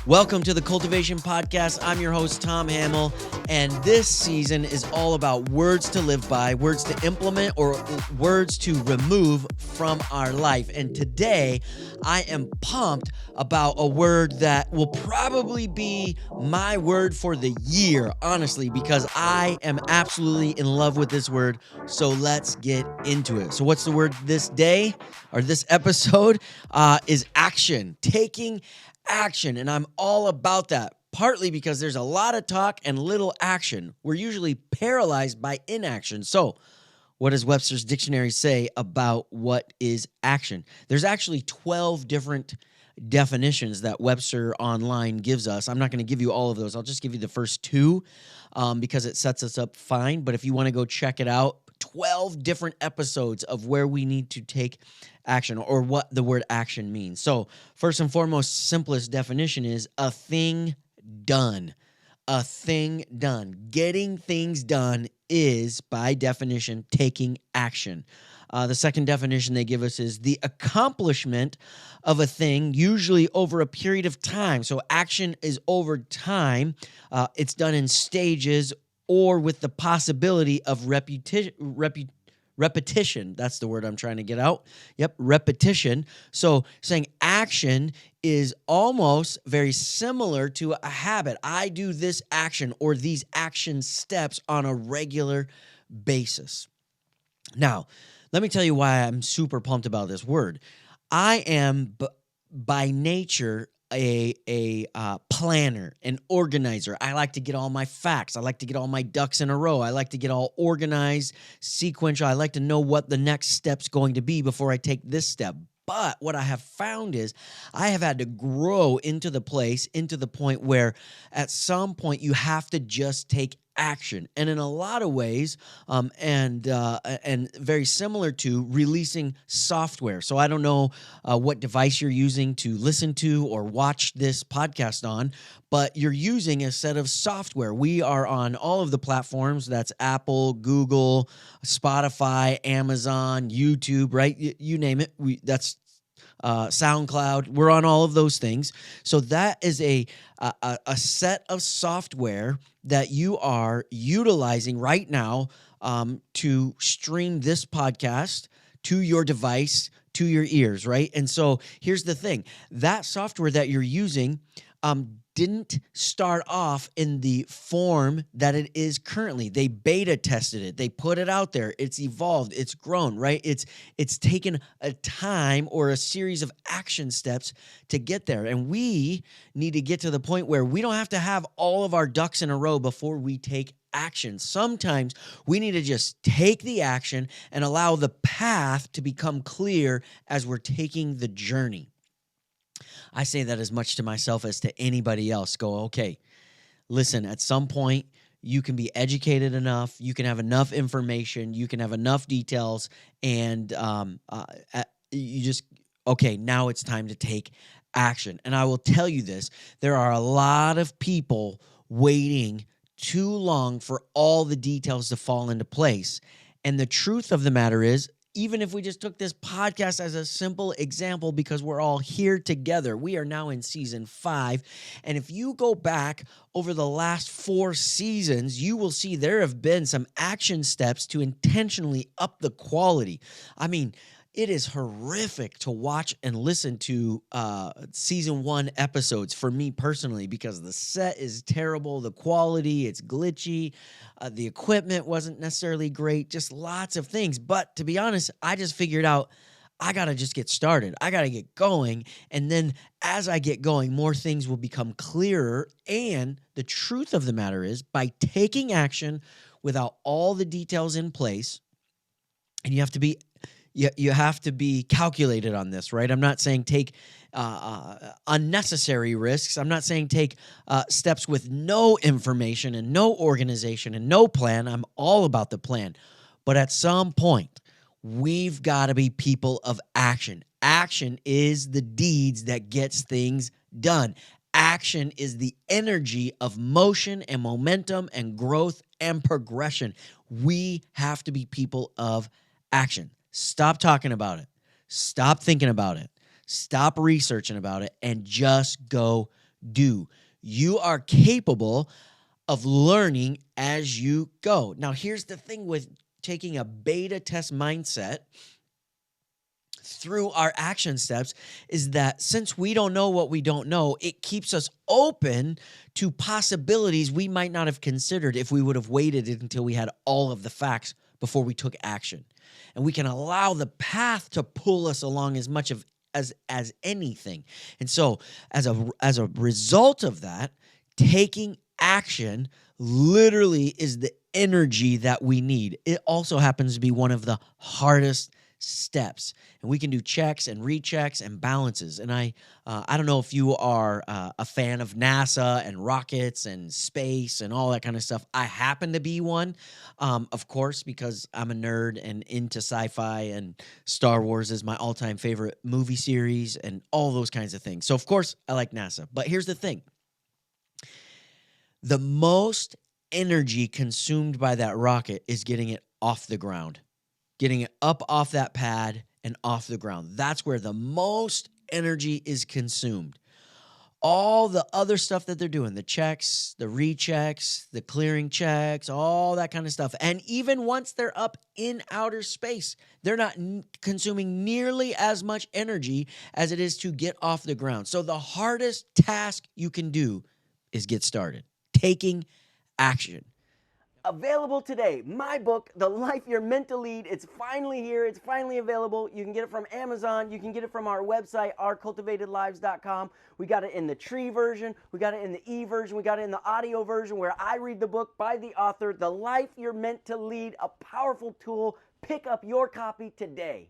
Welcome to the Cultivation Podcast. I'm your host, Tom Hamill, and this season is all about words to live by, words to implement, or words to remove from our life. And today, I am pumped about a word that will probably be my word for the year, honestly, because I am absolutely in love with this word. So let's get into it. So what's the word this day, or this episode, is action. Taking action, and I'm all about that, partly because there's a lot of talk and little action. We're usually paralyzed by inaction. So what does Webster's dictionary say about what is action? There's actually 12 different definitions that Webster Online gives us. I'm not going to give you all of those. I'll just give you the first two because it sets us up fine. But if you want to go check it out, 12 different episodes of where we need to take action or what the word action means. So first and foremost, simplest definition is a thing done. A thing done. Getting things done is, by definition, taking action. The second definition they give us is the accomplishment of a thing, usually over a period of time. So action is over time. It's done in stages or with the possibility of repetition. That's the word I'm trying to get out. Yep, repetition. So saying action is almost very similar to a habit. I do this action or these action steps on a regular basis. Now, let me tell you why I'm super pumped about this word. I am by nature a planner, an organizer. I like to get all my facts. I like to get all my ducks in a row. I like to get all organized, sequential. I like to know what the next step's going to be before I take this step. But what I have found is I have had to grow into the point where at some point you have to just take action. And in a lot of ways, and very similar to releasing software. So I don't know what device you're using to listen to or watch this podcast on, but you're using a set of software. We are on all of the platforms. That's Apple, Google, Spotify, Amazon, YouTube, right? You name it. That's SoundCloud. We're on all of those things. So that is a set of software that you are utilizing right now to stream this podcast to your device, to your ears, right? And so here's the thing. That software that you're using didn't start off in the form that it is currently. They beta tested it. They put it out there. It's evolved. It's grown, right? It's taken a time or a series of action steps to get there. And we need to get to the point where we don't have to have all of our ducks in a row before we take action. Sometimes we need to just take the action and allow the path to become clear as we're taking the journey. I say that as much to myself as to anybody else. Go, okay, listen, at some point, you can be educated enough, you can have enough information, you can have enough details, and you just, okay, now it's time to take action. And I will tell you this, there are a lot of people waiting too long for all the details to fall into place. And the truth of the matter is, even if we just took this podcast as a simple example, because we're all here together, we are now in season 5. And if you go back over the last 4 seasons, you will see there have been some action steps to intentionally up the quality. I mean, it is horrific to watch and listen to season 1 episodes for me personally, because the set is terrible, the quality, it's glitchy, the equipment wasn't necessarily great, just lots of things. But to be honest, I just figured out I got to just get started. I got to get going. And then as I get going, more things will become clearer. And the truth of the matter is, by taking action without all the details in place, and you have to be you have to be calculated on this, right? I'm not saying take unnecessary risks. I'm not saying take steps with no information and no organization and no plan. I'm all about the plan. But at some point, we've got to be people of action. Action is the deeds that gets things done. Action is the energy of motion and momentum and growth and progression. We have to be people of action. Stop talking about it. Stop thinking about it. Stop researching about it and just go do. You are capable of learning as you go. Now, here's the thing with taking a beta test mindset through our action steps is that since we don't know what we don't know, it keeps us open to possibilities we might not have considered if we would have waited until we had all of the facts before we took action. And we can allow the path to pull us along as much as anything. And so as a result of that, taking action literally is the energy that we need. It also happens to be one of the hardest steps, and we can do checks and rechecks and balances. And I don't know if you are a fan of NASA and rockets and space and all that kind of stuff. I happen to be one, of course, because I'm a nerd and into sci-fi, and Star Wars is my all-time favorite movie series and all those kinds of things. So of course I like NASA. But here's the thing. The most energy consumed by that rocket is getting it off the ground, getting it up off that pad and off the ground. That's where the most energy is consumed. All the other stuff that they're doing, the checks, the rechecks, the clearing checks, all that kind of stuff. And even once they're up in outer space, they're not consuming nearly as much energy as it is to get off the ground. So the hardest task you can do is get started, taking action. Available today, my book, The Life You're Meant to Lead. It's finally here. It's finally available. You can get it from Amazon. You can get it from our website, ourcultivatedlives.com. We got it in the tree version. We got it in the e-version. We got it in the audio version where I read the book by the author, The Life You're Meant to Lead, a powerful tool. Pick up your copy today.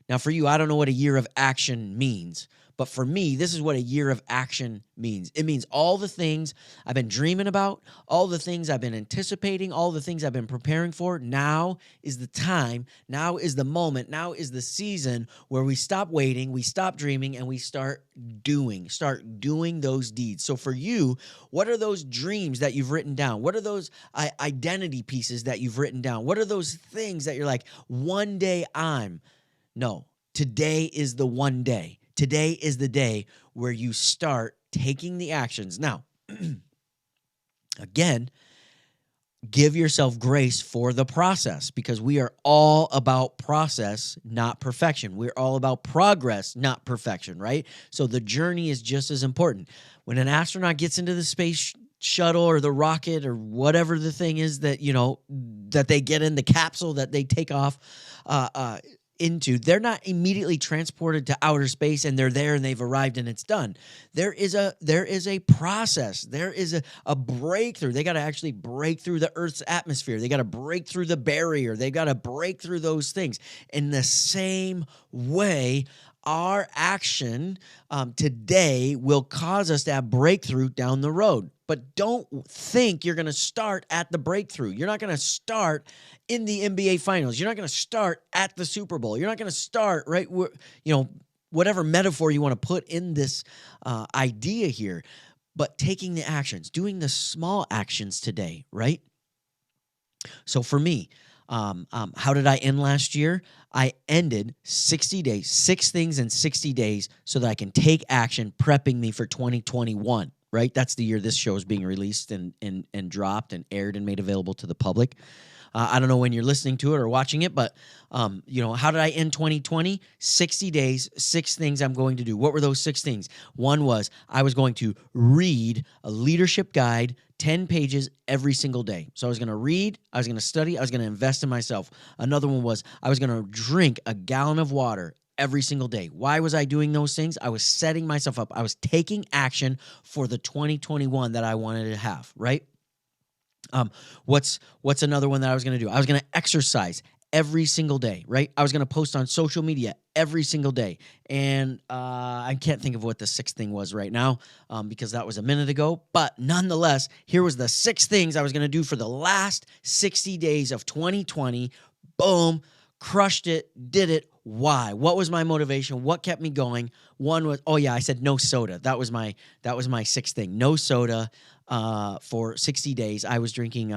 Now, for you, I don't know what a year of action means, but for me, this is what a year of action means. It means all the things I've been dreaming about, all the things I've been anticipating, all the things I've been preparing for. Now is the time, now is the moment, now is the season where we stop waiting, we stop dreaming, and we start doing those deeds. So for you, what are those dreams that you've written down? What are those identity pieces that you've written down? What are those things that you're like, one day I'm... No, today is the one day. Today is the day where you start taking the actions. Now, again, give yourself grace for the process, because we are all about process, not perfection. We're all about progress, not perfection, right? So the journey is just as important. When an astronaut gets into the space shuttle or the rocket or whatever the thing is that, that they get in the capsule that they take off, into, they're not immediately transported to outer space and they're there and they've arrived and it's done. There is a process. There is a breakthrough. They got to actually break through the Earth's atmosphere. They got to break through the barrier. They got to break through those things. In the same way, our action today will cause us to have breakthrough down the road. But don't think you're going to start at the breakthrough. You're not going to start in the NBA Finals. You're not going to start at the Super Bowl. You're not going to start right where, whatever metaphor you want to put in this idea here. But taking the actions, doing the small actions today, right? So for me, how did I end last year? I ended 60 days, 6 things in 60 days so that I can take action, prepping me for 2021, right? That's the year this show is being released and dropped and aired and made available to the public. I don't know when you're listening to it or watching it, but, how did I end 2020? 60 days, 6 things I'm going to do. What were those 6 things? One was I was going to read a leadership guide, 10 pages every single day. So I was going to read, I was going to study, I was going to invest in myself. Another one was I was going to drink a gallon of water every single day. Why was I doing those things? I was setting myself up. I was taking action for the 2021 that I wanted to have, right? What's another one that I was going to do? I was going to exercise every single day, right? I was going to post on social media every single day. And I can't think of what the sixth thing was right now because that was a minute ago. But nonetheless, here was the 6 things I was going to do for the last 60 days of 2020. Boom, crushed it, did it. Why? What was my motivation? What kept me going? One was, I said no soda. That was my sixth thing. No soda for 60 days. I was drinking,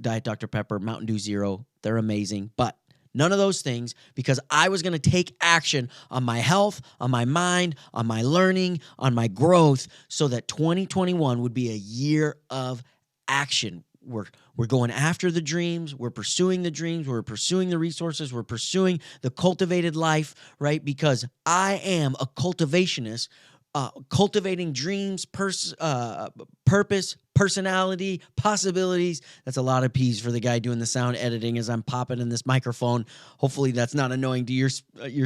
Diet Dr. Pepper, Mountain Dew Zero. They're amazing, but none of those things because I was going to take action on my health, on my mind, on my learning, on my growth so that 2021 would be a year of action. We're going after the dreams. We're pursuing the dreams. We're pursuing the resources. We're pursuing the cultivated life, right? Because I am a cultivationist, cultivating dreams, purpose, personality, possibilities. That's a lot of P's for the guy doing the sound editing as I'm popping in this microphone. Hopefully that's not annoying to your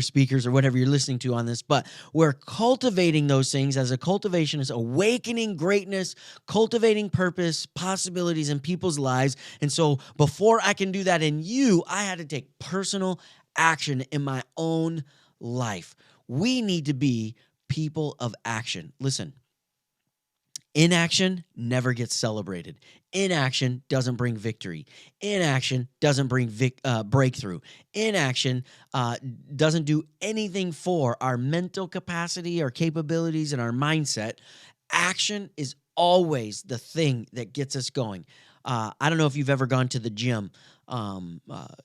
speakers or whatever you're listening to on this. But we're cultivating those things as a cultivationist, awakening greatness, cultivating purpose, possibilities in people's lives. And so before I can do that in you, I had to take personal action in my own life. We need to be people of action. Listen, inaction never gets celebrated. Inaction doesn't bring victory. Inaction doesn't bring breakthrough. Inaction doesn't do anything for our mental capacity, our capabilities, and our mindset. Action is always the thing that gets us going. I don't know if you've ever gone to the gym.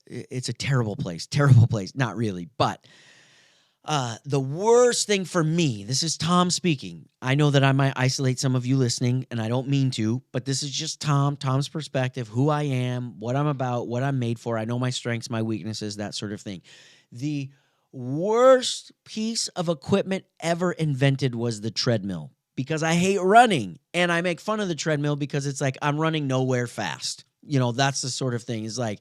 It's a terrible place. Not really, but the worst thing for me, this is Tom speaking. I know that I might isolate some of you listening, and I don't mean to, but this is just Tom's perspective, who I am, what I'm about, what I'm made for. I know my strengths, my weaknesses, that sort of thing. The worst piece of equipment ever invented was the treadmill because I hate running, and I make fun of the treadmill because it's like I'm running nowhere fast. That's the sort of thing. It's like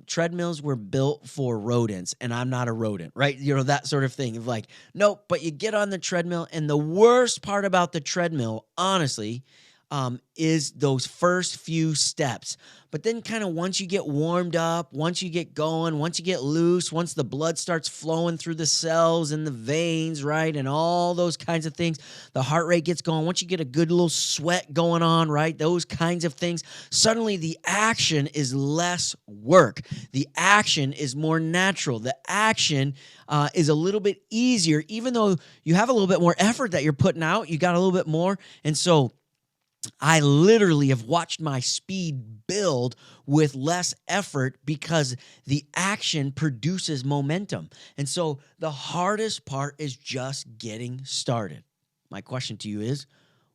treadmills were built for rodents, and I'm not a rodent, right? That sort of thing of like, nope, but you get on the treadmill, and the worst part about the treadmill, honestly, is those first few steps. But then kind of once you get warmed up, once you get going, once you get loose, once the blood starts flowing through the cells and the veins, right, and all those kinds of things, the heart rate gets going. Once you get a good little sweat going on, right, those kinds of things, suddenly the action is less work. The action is more natural. The action is a little bit easier, even though you have a little bit more effort that you're putting out. You got a little bit more, and so I literally have watched my speed build with less effort because the action produces momentum. And so the hardest part is just getting started. My question to you is,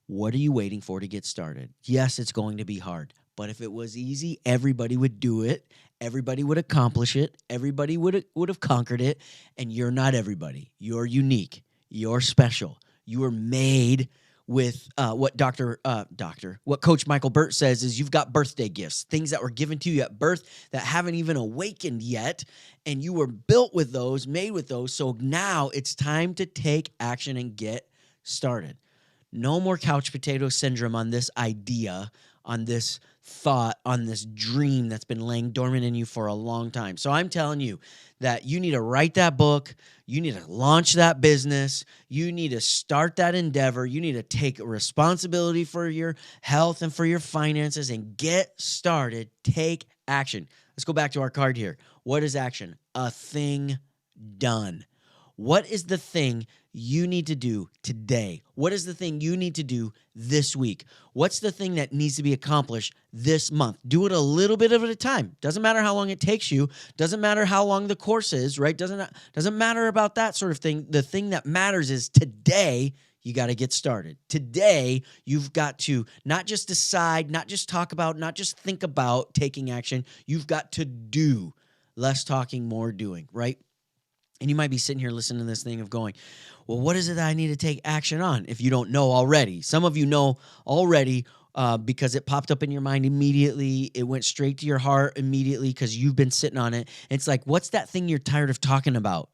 what are you waiting for to get started? Yes, it's going to be hard, but if it was easy, everybody would do it. Everybody would accomplish it. Everybody would have conquered it. And you're not everybody. You're unique. You're special. You were made with what Coach Michael Burt says is you've got birthday gifts, things that were given to you at birth that haven't even awakened yet, and you were built with those, made with those, so now it's time to take action and get started. No more couch potato syndrome on this idea, on this thought, on this dream that's been laying dormant in you for a long time. So I'm telling you that you need to write that book. You need to launch that business. You need to start that endeavor. You need to take responsibility for your health and for your finances and get started. Take action. Let's go back to our card here. What is action? A thing done. What is the thing you need to do today? What is the thing you need to do this week? What's the thing that needs to be accomplished this month? Do it a little bit at a time. Doesn't matter how long it takes you. Doesn't matter how long the course is, right? Doesn't matter about that sort of thing. The thing that matters is today you got to get started. Today you've got to not just decide, not just talk about, not just think about taking action. You've got to do. Less talking, more doing, right? And you might be sitting here listening to this thing of going, well, what is it that I need to take action on if you don't know already? Some of you know already because it popped up in your mind immediately. It went straight to your heart immediately because you've been sitting on it. And it's like, what's that thing you're tired of talking about?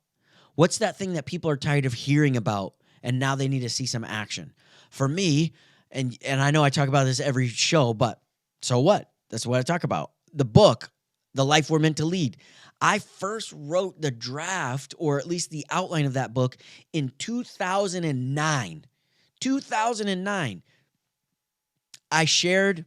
What's that thing that people are tired of hearing about and now they need to see some action? For me, and I know I talk about this every show, but so what? That's what I talk about. The book. The Life We're Meant to Lead. I first wrote the draft, or at least the outline of that book, in 2009. 2009. I shared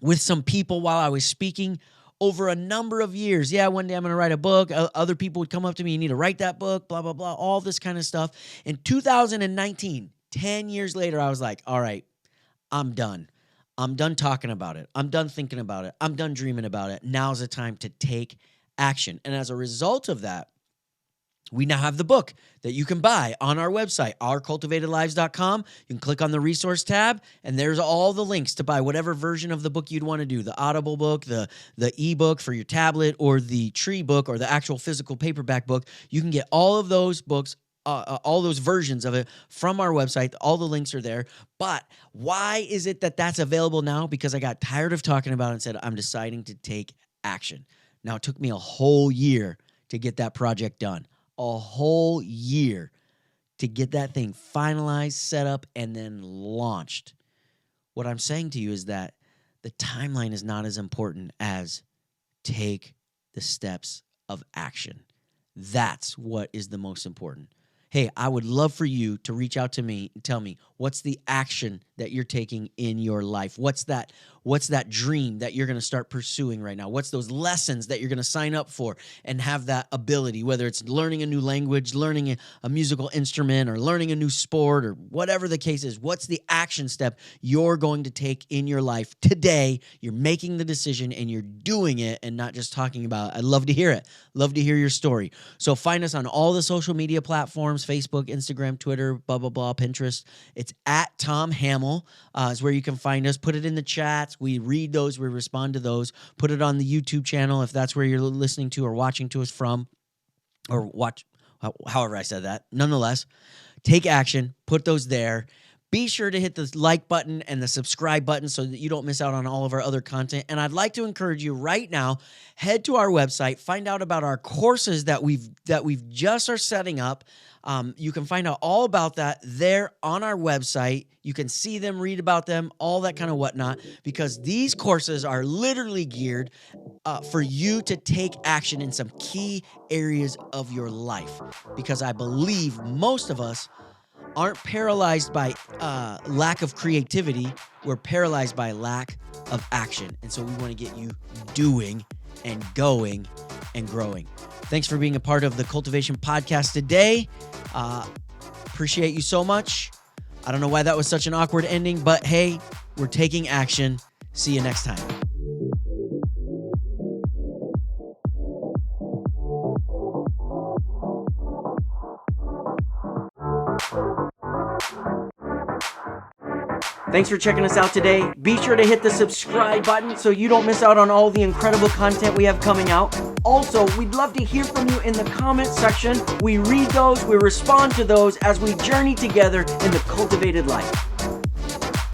with some people while I was speaking over a number of years. Yeah, one day I'm going to write a book. Other people would come up to me, you need to write that book, blah, blah, blah, all this kind of stuff. In 2019, 10 years later, I was like, all right, I'm done. I'm done talking about it. I'm done thinking about it. I'm done dreaming about it. Now's the time to take action. And as a result of that, we now have the book that you can buy on our website, ourcultivatedlives.com. You can click on the resource tab, and there's all the links to buy whatever version of the book you'd want to do, the Audible book, the ebook for your tablet, or the tree book, or the actual physical paperback book. You can get all of those books, all those versions of it from our website. All the links are there. But why is it that that's available now? Because I got tired of talking about it and said, I'm deciding to take action. Now, it took me a whole year to get that project done. A whole year to get that thing finalized, set up, and then launched. What I'm saying to you is that the timeline is not as important as take the steps of action. That's what is the most important. Hey, I would love for you to reach out to me and tell me, what's the action that you're taking in your life? What's that dream that you're going to start pursuing right now? What's those lessons that you're going to sign up for and have that ability, whether it's learning a new language, learning a musical instrument, or learning a new sport, or whatever the case is? What's the action step you're going to take in your life today? You're making the decision and you're doing it, and not just talking about it. I'd love to hear it. Love to hear your story. So find us on all the social media platforms, Facebook, Instagram, Twitter, blah, blah, blah, Pinterest. It's at Tom Hamill is where you can find us. Put it in the chats. We read those. We respond to those. Put it on the YouTube channel if that's where you're listening to or watching to us from, or watch, however I said that. Nonetheless, take action. Put those there. Be sure to hit the like button and the subscribe button so that you don't miss out on all of our other content. And I'd like to encourage you right now, head to our website, find out about our courses that we've just are setting up. You can find out all about that there on our website. You can see them, read about them, all that kind of whatnot, because these courses are literally geared for you to take action in some key areas of your life. Because I believe most of us aren't paralyzed by lack of creativity. We're paralyzed by lack of action. And so we want to get you doing and going and growing. Thanks for being a part of the Cultivation Podcast today. Appreciate you so much. I don't know why that was such an awkward ending, but hey, we're taking action. See you next time. Thanks for checking us out today. Be sure to hit the subscribe button so you don't miss out on all the incredible content we have coming out. Also, we'd love to hear from you in the comment section. We read those, we respond to those as we journey together in the cultivated life.